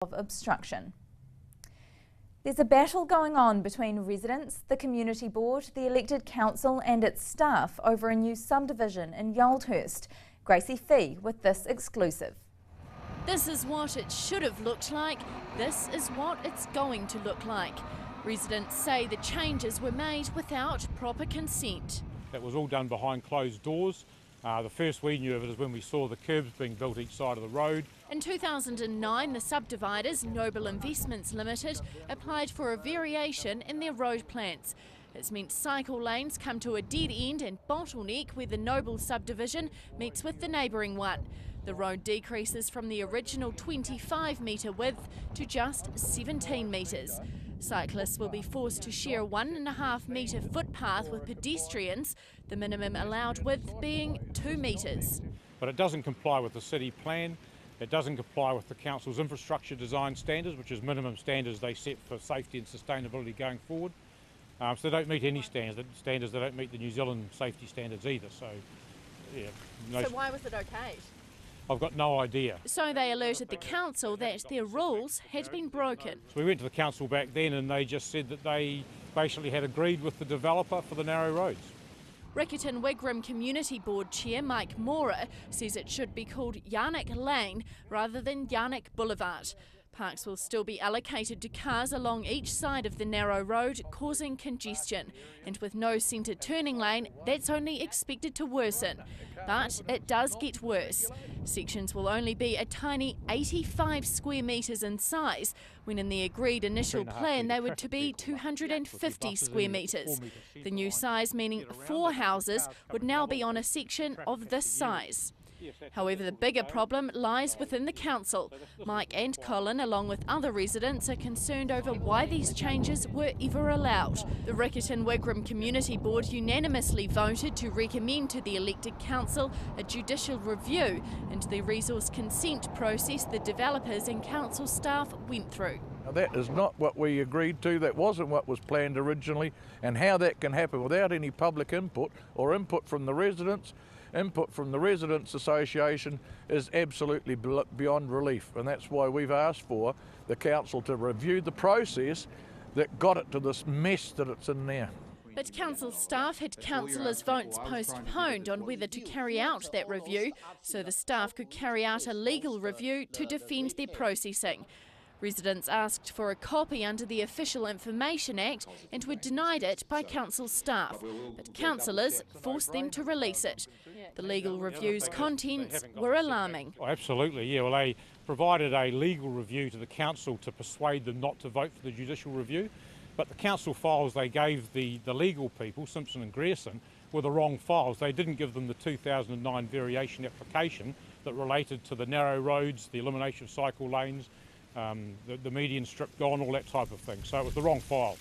of obstruction. There's a battle going on between residents, the community board, the elected council and its staff over a new subdivision in Yoldhurst. Gracie Fee with this exclusive. This is what it should have looked like. This is what it's going to look like. Residents say the changes were made without proper consent. That was all done behind closed doors. The first we knew of it is when we saw the curbs being built each side of the road. In 2009, the subdividers, Noble Investments Limited, applied for a variation in their road plans. It's meant cycle lanes come to a dead end and bottleneck where the Noble subdivision meets with the neighbouring one. The road decreases from the original 25-metre width to just 17 metres. Cyclists will be forced to share a 1.5-metre footpath with pedestrians, the minimum allowed width being 2 metres. But it doesn't comply with the city plan, it doesn't comply with the council's infrastructure design standards, which is minimum standards they set for safety and sustainability going forward. So they don't meet any standards, they don't meet the New Zealand safety standards either. So, yeah. So why was it okay? I've got no idea. So they alerted the council that their rules had been broken. So we went to the council back then and they just said that they basically had agreed with the developer for the narrow roads. Riccarton Wigram Community Board Chair Mike Mora says it should be called Yarnick Lane rather than Yarnick Boulevard. Parks will still be allocated to cars along each side of the narrow road, causing congestion. And with no centre turning lane, that's only expected to worsen. But it does get worse. Sections will only be a tiny 85 square metres in size, when in the agreed initial plan they were to be 250 square metres. The new size, meaning 4 houses, would now be on a section of this size. However, the bigger problem lies within the council. Mike and Colin, along with other residents, are concerned over why these changes were ever allowed. The Riccarton Wigram Community Board unanimously voted to recommend to the elected council a judicial review into the resource consent process the developers and council staff went through. Now, that is not what we agreed to, that wasn't what was planned originally, and how that can happen without any public input or input from the residents. Input from the Residents Association is absolutely beyond relief, and that's why we've asked for the council to review the process that got it to this mess that it's in now. But council staff had councillors' votes postponed on whether to carry out that review, so the staff could carry out a legal review to defend their processing. Residents asked for a copy under the Official Information Act and were denied it by council staff, but councillors forced them to release it. The legal review's contents were alarming. Oh, absolutely, yeah. Well, they provided a legal review to the council to persuade them not to vote for the judicial review, but the council files they gave the legal people, Simpson and Grierson, were the wrong files. They didn't give them the 2009 variation application that related to the narrow roads, the elimination of cycle lanes, the median strip gone, all that type of thing. So it was the wrong file.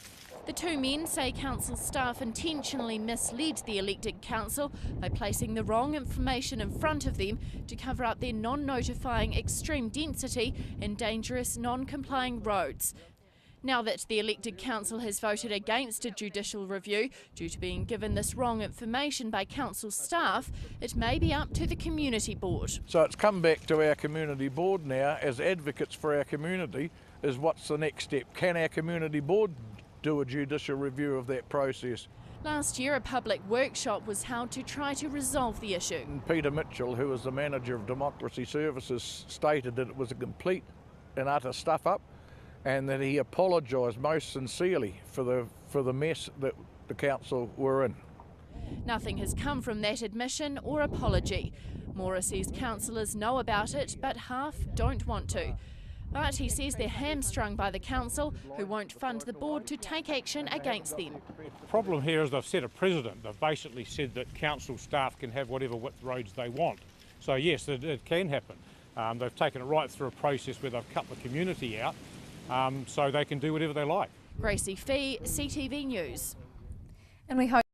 The two men say council staff intentionally misled the elected council by placing the wrong information in front of them to cover up their non-notifying extreme density and dangerous non-complying roads. Now that the elected council has voted against a judicial review due to being given this wrong information by council staff, it may be up to the community board. So it's come back to our community board now as advocates for our community, is what's the next step? Can our community board do a judicial review of that process? Last year a public workshop was held to try to resolve the issue. And Peter Mitchell, who was the manager of Democracy Services, stated that it was a complete and utter stuff-up, and that he apologised most sincerely for the mess that the council were in. Nothing has come from that admission or apology. Mora says councillors know about it, but half don't want to. But he says they're hamstrung by the council, who won't fund the board to take action against them. The problem here is they've set a precedent. They've basically said that council staff can have whatever width roads they want. So yes, it can happen. They've taken it right through a process where they've cut the community out, so they can do whatever they like. Gracie Fee, CTV News. And we hope